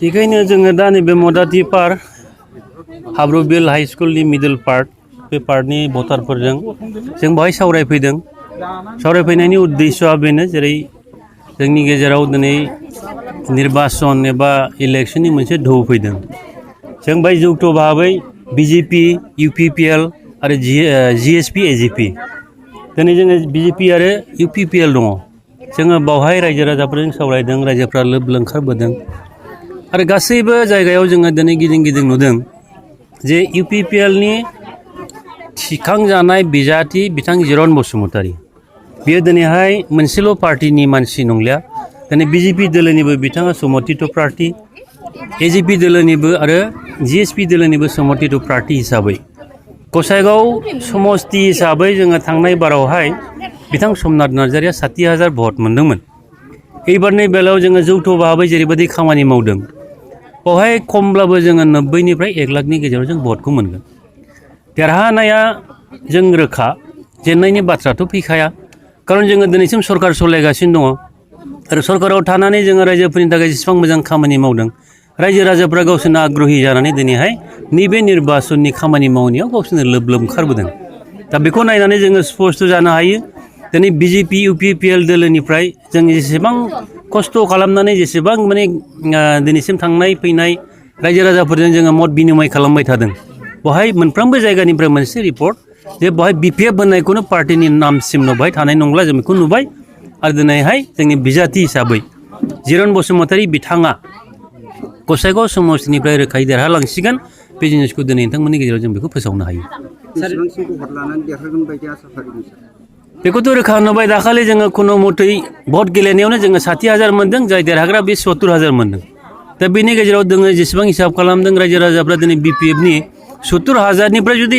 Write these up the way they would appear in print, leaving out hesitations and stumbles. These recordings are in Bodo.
बेखायनो जोङो दा नैबे मदाति पार्क हाब्रुबिल हाई स्कुलनि मिडल पार्ट बे पार्कनि भटारफोरजों जों बेवहाय सावरायफैदों। सावरायफैनायनि उद्देश्यआ बेनो जेरै जोंनि गेजेराव दिनै निर्बाचन एबा इलेक्शननि मोनसे ढौ फैदों। जों बाय जौथ' भाबै बिजेपि, इउपिपिएल आरो जिएसपि, एजिपि दिनै जोङो बिजेपि आरो इउपिपिएल दङ। जोङो बावहाय रायजो राजाफोरजों सावरायदों, रायजोफ्रा लोब ओंखारबोदों आरो गासैबो जायगायाव जोङो दिनै गिदिं गिदिं नुदों जे इउपिपिएलनि थिखांजानाय बिजाथि बिथां जिरन बसुमतारी बियो दिनैहाय मोनसेल' पार्टिनि मानसि नंलिया। दिनै बिजेपि दोलोनिबो बिथाङा समर्थित प्रार्थी, एजिपि दोलोनिबो आरो जिएसपि दोलोनिबो समर्थित प्रार्थी हिसाबै गसाइगाव समस्ति हिसाबै जोङो थांनाय बारावहाय बिथां समनाथ नार्जारिया 60,000 भट मोन्दोंमोन। एबारनि बेलायाव जोङो जौथ' भाबै जेरैबायदि खामानि मावदों बेवहाय खमब्लाबो जोङो 90निफ्राय 1 लाखनि गेजेराव जों भटखौ मोनगोन। देरहानाया जों रोखा, जेननायनि बाथ्राथ' फैखाया। खारन जोङो दिनैसिम सरकार सालायगासिनो दङ आरो सरकाराव थानानै जोङो रायजोफोरनि थाखाय जेसेबां मोजां खामानि मावदों, रायजो राजाफ्रा गावसोरनो आग्रही जानानै दिनैहाय नैबे निर्बाचननि खामानि मावनायाव गावसोरनो लोब ओंखारबोदों। दा बेखौ नायनानै जोङो स्पष्ट जानो हायो दिनै बिजेपि, इउपिपिएल दोलोनिफ्राय जों जेसेबां खस्थ' खालामनानै जेसेबां दिनैसिम थांनाय फैनाय रायजो राजाफोरजों जोङो मत बिनिमय खालामबाय थादों, बेवहाय मोनफ्रोमबो जायगानिफ्राय मोनसे रिपर्ट जे बेवहाय बिपिएफ होननायखौनो पार्टिनि नामसिमल' बेवहाय थानाय नंला, जों बेखौ नुबाय। आरो दिनैहाय जोंनि बिजाथि हिसाबै जिरन बसुमतारी बिथाङा गसाइगाव समस्तिनिफ्राय रोखायै देरहालांसिगोन। बे जिनिसखौ दिनै नोंथांमोननि गेजेराव जों बेखौ फोसावनो हायो। बेखौथ' रोखा नुबाय। दाखालि जोङो खुनु मथै भट गेलेनायावनो जोङो 60,000 मोन्दों, जाय देरहाग्रा बे 70,000 मोन्दों। दा बेनि गेजेराव जोङो जेसेबां हिसाब खालामदों रायजो राजाफ्रा दिनै बिपिएफनि 70,000निफ्राय जुदि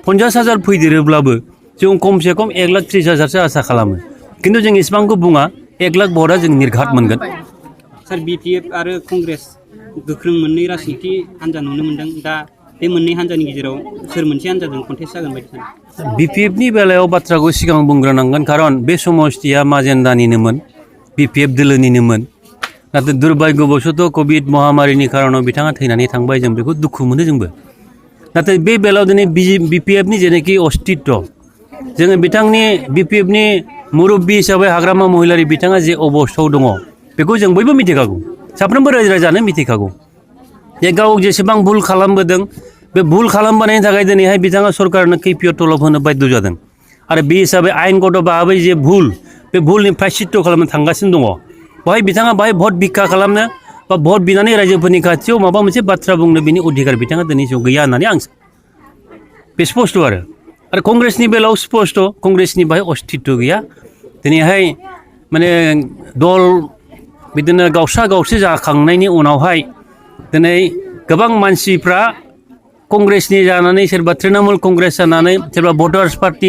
50,000 फैदेरोब्लाबो जों खमसे खम 1,30,000सो आसा खालामो। खिन्थु जों इसेबांखौ बुङा, 1 लाख भटआ जों निर्घात मोनगोन। सार, बिपिएफ आरो कंग्रेस गोख्रों मोननै राजनीति हान्जा नुनो मोन्दों। दा बे मोननै हान्जानि गेजेराव सोर मोनसे हान्जाजों कन्टेस्ट जागोन बायदि सानो? बिपिएफनि बेलायाव बाथ्राखौ सिगां बुंग्रोनांगोन, खारन बे समस्तिया माजेन्दानिनोमोन, बिपिएफ दोलोनिनोमोन। नाथाय दुर्भाग्यबशत' कभिड महामारिनि खारनाव बिथाङा थैनानै थांबाय। जों बेखौ दुखु मोनो जोंबो। नाथाय बे बेलायाव दिनै बिपिएफनि जेनाखि अस्तित्व, जोङो बिथांनि बिपिएफनि मुरब्बी हिसाबै हाग्रामा महिलारि बिथाङा जे अबस्थायाव दङ बेखौ जों बयबो मिथिखागौ, साफ्रोमबो रायजो राजानो मिथिखागौ जे गाव जेसेबां भुल खालामबोदों, बे भुल खालामबोनायनि थाखाय दिनैहाय बिथाङा सरकारनो कैफियत तलब होनो बाध्य जादों। आरो बे हिसाबै आयेनगत भाबै जे भुल, बे भुलनि प्रायश्चित्त खालामनो थांगासिनो दङ। बेवहाय बिथाङा भट भिक्षा खालामनो बा भट बिनानै रायजोफोरनि खाथियाव माबा मोनसे बाथ्रा बुंनो बिनि अधिकार बिथाङा दिनैसिम गैया होननानै आं बे स्पष्ट। आरो कंग्रेसनि बेलायाव स्पष्ट, कंग्रेसनि बाहाय अस्तित्व गैया। दिनैहाय दल बिदिनो गावसा गावसि जाखांनायनि उनावहाय दिनै गोबां मानसिफ्रा कंग्रेसनि जानानै, सोरबा तृणमूल कंग्रेस जानानै, सोरबा भटार्स पार्टी